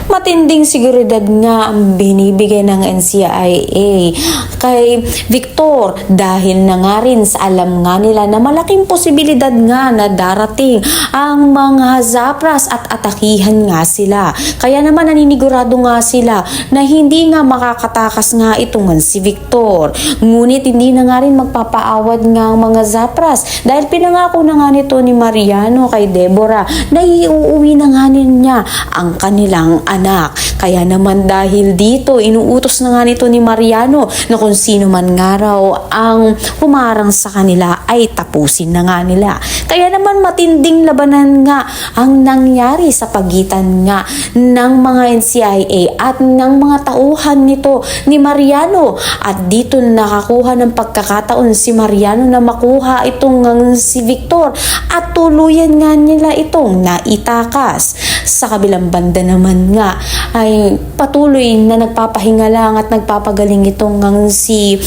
matinding seguridad nga ang binibigay ng NCIA kay Victor dahil na nga rin sa alam nga nila na malaking posibilidad nga na darating ang mga Zapras at atakihan nga sila. Kaya naman naninigurado nga sila na hindi nga makakatakas nga itong si Victor. Ngunit hindi na nga rin magpapaawad nga ang mga Zapras dahil pinangako na nga nito ni Mariano kay Deborah na iuuwi na nga niya ang kanilang anak. Kaya naman dahil dito, inuutos na nga nito ni Mariano na kung sino man nga raw ang humarang sa kanila ay tapusin na nga nila. Kaya naman matinding labanan nga ang nangyari sa pagitan nga ng mga NCIA at ng mga tauhan nito ni Mariano. At dito nakakuha ng pagkakataon si Mariano na makuha itong si Victor at tuluyan nga nila itong naitakas. Sa kabilang banda naman nga ay patuloy na nagpapahinga lang at nagpapagaling itong si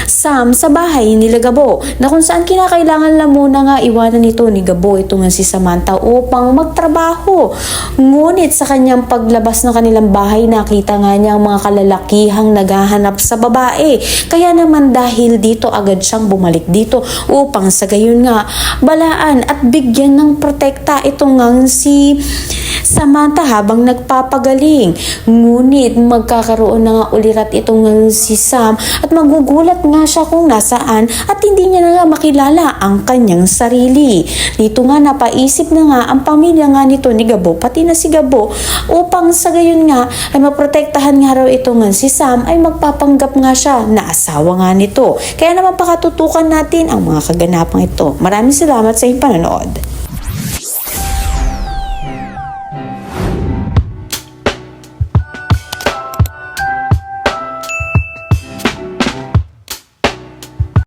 Sam sa bahay nila Gabo na kung saan kinakailangan lang muna nga iwanan nito ni Gabo ito nga si Samantha upang magtrabaho. Ngunit sa kanyang paglabas ng kanilang bahay nakita nga niya ang mga kalalakihang naghahanap sa babae. Kaya naman dahil dito agad siyang bumalik dito upang sa gayon nga balaan at bigyan ng protekta itong nga si Samantha habang nagpapagaling. Ngunit magkakaroon na nga ulirat itong si Sam at magugulat nga siya kung nasaan at hindi niya na nga makilala ang kanyang sarili. Dito nga napaisip na nga ang pamilya nga nito ni Gabo pati na si Gabo upang sa gayon nga ay maprotektahan nga raw itong si Sam ay magpapanggap nga siya na asawa nga nito. Kaya naman pakatutukan natin ang mga kaganapang ito. Maraming salamat sa inyong panonood.